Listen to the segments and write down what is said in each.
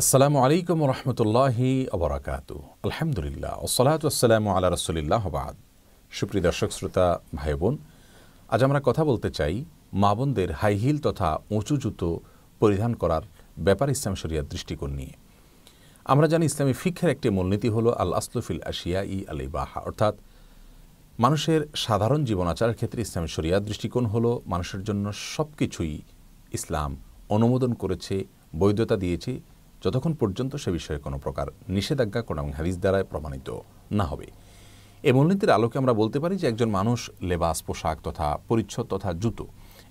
আসসালামু আলাইকুম রহমতুল্লাহি আবরাকাতু। আলহামদুলিল্লাহ ওসসালাতু ওয়াসসালামু আলা রাসূলিল্লাহ বাদ। সুপ্রিয় দর্শক শ্রোতা ভাই বোন, আজ আমরা কথা বলতে চাই মা বোনদের হাই হিল তথা উঁচু জুতো পরিধান করার ব্যাপার ইসলাম শরিয়ার দৃষ্টিকোণ নিয়ে। আমরা জানি ইসলামী ফিকহের একটি মূলনীতি হলো আল আসলু ফিল আশিয়া ই আল ইবাহা, অর্থাৎ মানুষের সাধারণ জীবনাচারের ক্ষেত্রে ইসলামী শরিয়ার দৃষ্টিকোণ হলো মানুষের জন্য সব কিছুই ইসলাম অনুমোদন করেছে, বৈধতা দিয়েছে, যতক্ষণ পর্যন্ত সে বিষয়ে কোনো প্রকার নিষেধাজ্ঞা কোরআন এবং হাদিস দ্বারা প্রমাণিত না হবে। এই মূলনীতির আলোকে আমরা বলতে পারি যে একজন মানুষ লেবাস, পোশাক তথা পরিচ্ছদ তথা জুতো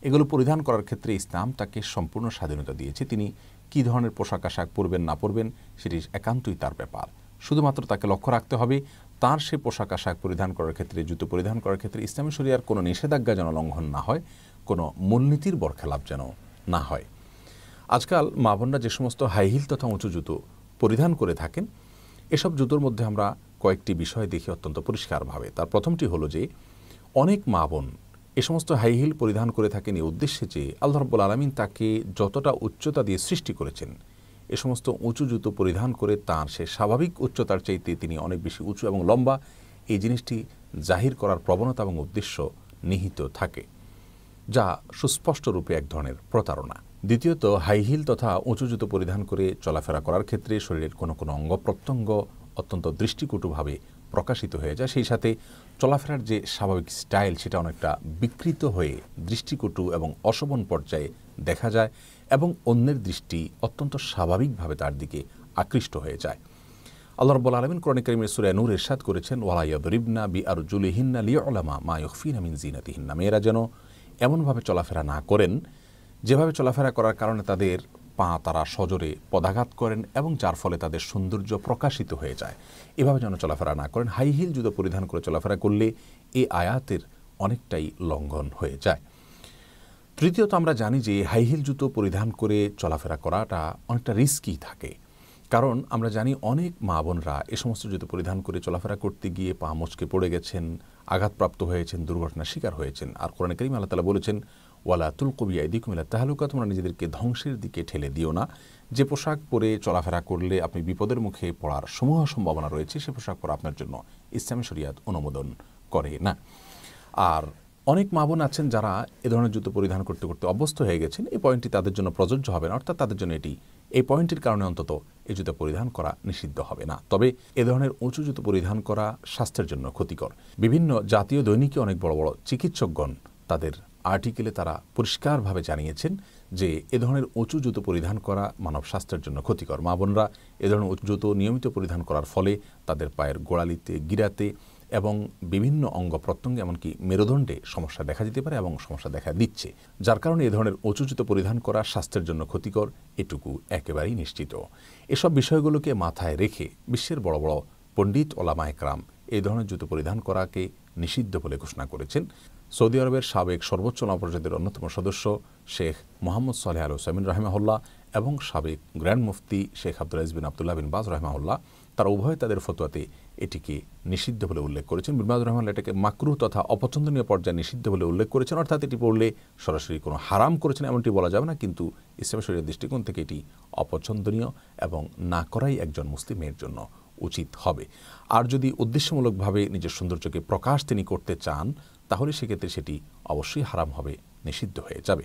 এগুলো পরিধান করার ক্ষেত্রে ইসলাম তাকে সম্পূর্ণ স্বাধীনতা দিয়েছে। তিনি কী ধরনের পোশাক আশাক পরবেন না পরবেন সেটি একান্তই তার ব্যাপার। শুধুমাত্র তাকে লক্ষ্য রাখতে হবে তার সে পোশাক আশাক পরিধান করার ক্ষেত্রে, জুতো পরিধান করার ক্ষেত্রে ইসলামী শরিয়ার কোনো নিষেধাজ্ঞা যেন লঙ্ঘন না হয়, কোনো মূলনীতির বরখেলাপ যেন না হয়। আজকাল মা বোনরা যে সমস্ত হাই হিল তথা উঁচু জুতো পরিধান করে থাকেন, এসব জুতোর মধ্যে আমরা কয়েকটি বিষয় দেখি অত্যন্ত পরিষ্কারভাবে। তার প্রথমটি হলো যে অনেক মা বোন এ সমস্ত হাই হিল পরিধান করে থাকেন এই উদ্দেশ্যে যে আল্লাহ রাব্বুল আলামিন তাকে যতটা উচ্চতা দিয়ে সৃষ্টি করেছেন, এ সমস্ত উঁচু জুতো পরিধান করে তার সে স্বাভাবিক উচ্চতার চাইতে তিনি অনেক বেশি উঁচু এবং লম্বা, এই জিনিসটি জাহির করার প্রবণতা এবং উদ্দেশ্য নিহিত থাকে, যা সুস্পষ্ট রূপে এক ধরনের প্রতারণা। দ্বিতীয়ত, হাই হিল তথা উঁচু জুতো পরিধান করে চলাফেরা করার ক্ষেত্রে শরীরের কোনো কোনো অঙ্গ প্রত্যঙ্গ অত্যন্ত দৃষ্টিকটুভাবে প্রকাশিত হয়ে যায়। সেই সাথে চলাফেরার যে স্বাভাবিক স্টাইল সেটা অনেকটা বিকৃত হয়ে দৃষ্টিকটু এবং অশোভন পর্যায়ে দেখা যায় এবং অন্যের দৃষ্টি অত্যন্ত স্বাভাবিকভাবে তার দিকে আকৃষ্ট হয়ে যায়। আল্লাহ রাব্বুল আলামিন কোরআন কারীমের সূরা নূর ইরশাদ করেছেন, ওয়ালা ইয়াদরিবনা বিআরজুলিহিন্না লিউলামা মা ইউখফিনা মিন জিনাতিহিন্না। মেয়েরা যেন এমনভাবে চলাফেরা না করেন যেভাবে চলাফেরা করার কারণে তাদের পা তারা সজোরে পদাঘাত করেন এবং যার ফলে তাদের সৌন্দর্য প্রকাশিত হয়ে যায়। এভাবে যেন চলাফেরা না করেন। হাই হিল জুতো পরিধান করে চলাফেরা করলে এই আয়াতের অনেকটাই লঙ্ঘন হয়ে যায়। তৃতীয়ত, আমরা জানি যে হাই হিল জুতো পরিধান করে চলাফেরা করাটা অনেকটা রিস্কি থাকে, কারণ আমরা জানি অনেক মা বোনরা এ সমস্ত জুতো পরিধান করে চলাফেরা করতে গিয়ে পা মচকে পড়ে গেছেন, আঘাতপ্রাপ্ত হয়েছেন, দুর্ঘটনার শিকার হয়েছেন। আর কোরআনে কারীমে আল্লাহ তাআলা বলেছেন, ওয়ালা তুলকু বিআইদিকুম ইলা তাহলুকা, তোমরা নিজেদেরকে ধ্বংসের দিকে ঠেলে দিও না। যে পোশাক পরে চলাফেরা করলে আপনি বিপদের মুখে পড়ার সমূহ সম্ভাবনা রয়েছে, সে পোশাক পরা আপনার জন্য ইসলামী শরিয়াত অনুমোদন করে না। আর অনেক মা বোন আছেন যারা এ ধরনের জুতো পরিধান করতে করতে অভ্যস্ত হয়ে গেছেন, এই পয়েন্টটি তাদের জন্য প্রযোজ্য হবে না, অর্থাৎ তাদের জন্য এই পয়েন্টের কারণে অন্তত এই জুতো পরিধান করা নিষিদ্ধ হবে না। তবে এ ধরনের উঁচু জুতো পরিধান করা স্বাস্থ্যের জন্য ক্ষতিকর। বিভিন্ন জাতীয় দৈনিকে অনেক বড় বড় চিকিৎসকগণ তাদের আর্টিকেলে তারা পরিষ্কারভাবে জানিয়েছেন যে এ ধরনের উঁচু জুতো পরিধান করা মানব স্বাস্থ্যের জন্য ক্ষতিকর। মা বোনরা এ ধরনের উঁচু জুতো নিয়মিত পরিধান করার ফলে তাদের পায়ের গোড়ালিতে, গিরাতে এবং বিভিন্ন অঙ্গ প্রত্যঙ্গে এমনকি মেরুদণ্ডে সমস্যা দেখা দিতে পারে এবং সমস্যা দেখা দিচ্ছে, যার কারণে এ ধরনের উঁচু জুতো পরিধান করা স্বাস্থ্যের জন্য ক্ষতিকর, এটুকু একেবারেই নিশ্চিত। এসব বিষয়গুলোকে মাথায় রেখে বিশ্বের বড় বড় পণ্ডিত ওলামা একরাম এই ধরনের জুতো পরিধান করাকে নিষিদ্ধ বলে ঘোষণা করেছেন। সৌদি আরবের সাবেক সর্বোচ্চ নবপরিষদের অন্যতম সদস্য শেখ মোহাম্মদ সালেহ আল ওসাইমিন রাহিমাহুল্লাহ এবং সাবেক গ্র্যান্ড মুফতি শেখ আব্দুল আজিজ বিন আব্দুল্লাহ বিন বাজ রাহিমাহুল্লাহ, তারা উভয় তাদের ফতোয়াতে এটিকে নিষিদ্ধ বলে উল্লেখ করেছেন। বিন বাজ রাহিমাহুল্লাহ এটাকে মাকরুহ তথা অপছন্দনীয় পর্যায়ে নিষিদ্ধ বলে উল্লেখ করেছেন, অর্থাৎ এটি পড়লে সরাসরি কোনো হারাম করেছেন এমনটি বলা যাবে না, কিন্তু ইসলামী শরিয়ার দৃষ্টিকোণ থেকে এটি অপছন্দনীয় এবং না করাই একজন মুসলিমের জন্য উচিত হবে। আর যদি উদ্দেশ্যমূলকভাবে নিজের সৌন্দর্যকে প্রকাশ তিনি করতে চান, তাহলে সেক্ষেত্রে সেটি অবশ্যই হারাম হবে, নিষিদ্ধ হয়ে যাবে।